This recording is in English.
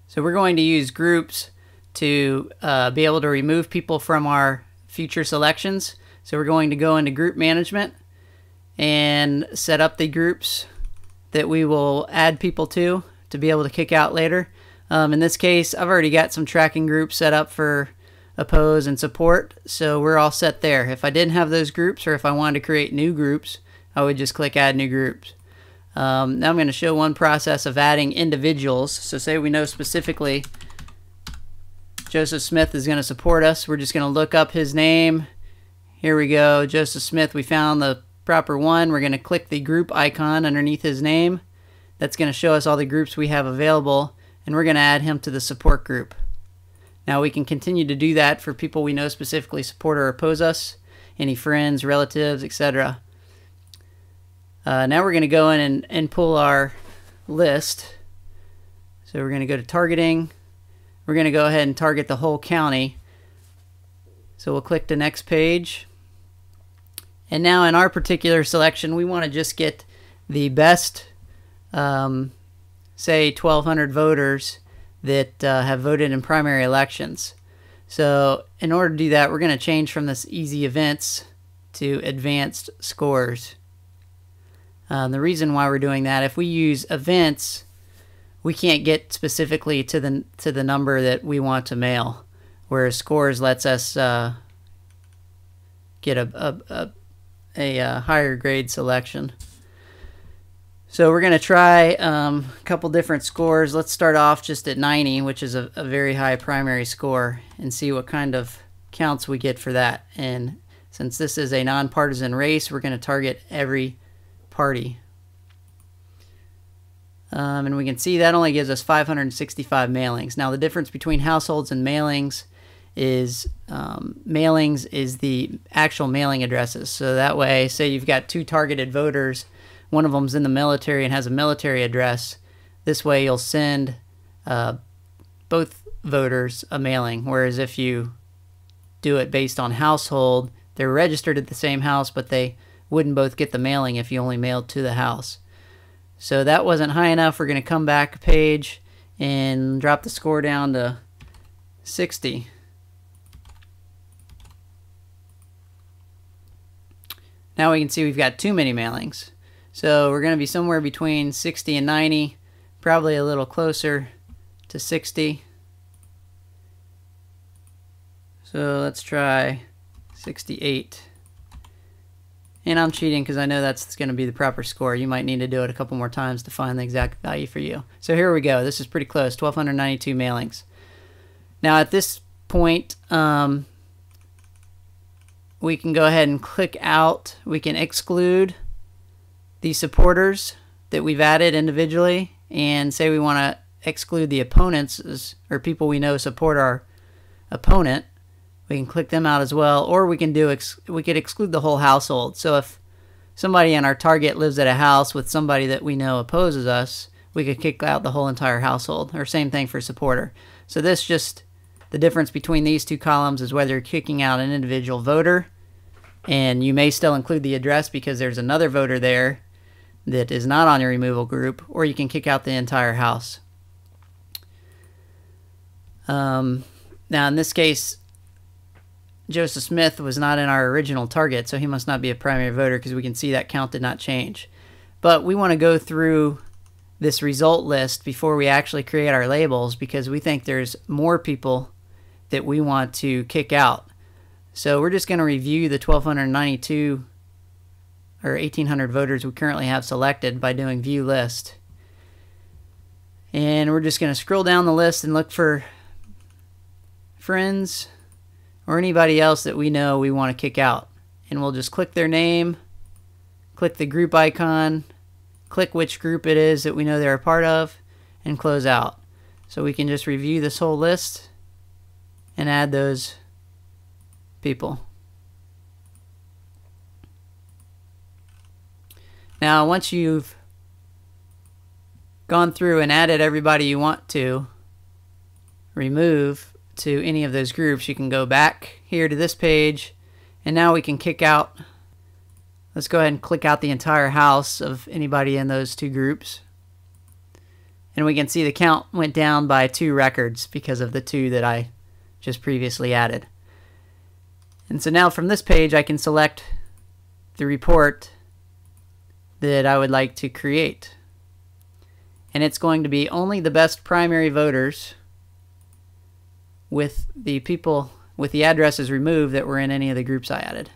So we're going to use groups to be able to remove people from our future selections. So we're going to go into group management and set up the groups that we will add people to be able to kick out later. In this case, I've already got some tracking groups set up for oppose and support, so we're all set there. If I didn't have those groups, or if I wanted to create new groups, I would just click add new groups. Now I'm going to show one process of adding individuals. So say we know specifically Joseph Smith is going to support us. We're just going to look up his name. Here we go, Joseph Smith. We found the proper one. We're going to click the group icon underneath his name. That's going to show us all the groups we have available, and we're going to add him to the support group. Now we can continue to do that for people we know specifically support or oppose us, any friends, relatives, etc. Now we're going to go in and pull our list. So we're going to go to targeting. We're going to go ahead and target the whole county. So we'll click the next page. And now in our particular selection, we want to just get the best, say 1,200 voters that have voted in primary elections. So in order to do that, we're going to change from this easy events to advanced scores. The reason why we're doing that, if we use events, we can't get specifically to the number that we want to mail, whereas scores lets us get a higher grade selection. So we're going to try a couple different scores. Let's start off just at 90, which is a very high primary score, and see what kind of counts we get for that. And since this is a nonpartisan race, we're going to target every party. And we can see that only gives us 565 mailings. Now the difference between households and mailings is the actual mailing addresses. So that way, say you've got two targeted voters, one of them's in the military and has a military address. This way you'll send both voters a mailing, whereas if you do it based on household, they're registered at the same house, but they wouldn't both get the mailing if you only mailed to the house. So that wasn't high enough. We're going to come back a page and drop the score down to 60. Now we can see we've got too many mailings. So we're going to be somewhere between 60 and 90, probably a little closer to 60. So let's try 68. And I'm cheating because I know that's going to be the proper score. You might need to do it a couple more times to find the exact value for you. So here we go. This is pretty close, 1,292 mailings. Now at this point, we can go ahead and click out. We can exclude the supporters that we've added individually, and say we want to exclude the opponents, or people we know support our opponent. We can click them out as well, or we can we could exclude the whole household. So if somebody in our target lives at a house with somebody that we know opposes us, we could kick out the whole entire household, or same thing for supporter. So this just, the difference between these two columns is whether you're kicking out an individual voter, and you may still include the address because there's another voter there that is not on your removal group, or you can kick out the entire house. Now in this case, Joseph Smith was not in our original target, so he must not be a primary voter because we can see that count did not change. But we want to go through this result list before we actually create our labels, because we think there's more people that we want to kick out. So we're just going to review the 1,292 or 1,800 voters we currently have selected by doing view list. And we're just going to scroll down the list and look for friends or anybody else that we know we want to kick out. And we'll just click their name, click the group icon, click which group it is that we know they're a part of, and close out. So we can just review this whole list and add those people. Now once you've gone through and added everybody you want to remove to any of those groups, you can go back here to this page, and now we can kick out. Let's go ahead and click out the entire house of anybody in those two groups, And we can see the count went down by 2 records because of the 2 that I just previously added. And so now from this page I can select the report that I would like to create. And it's going to be only the best primary voters with the people with the addresses removed that were in any of the groups I added.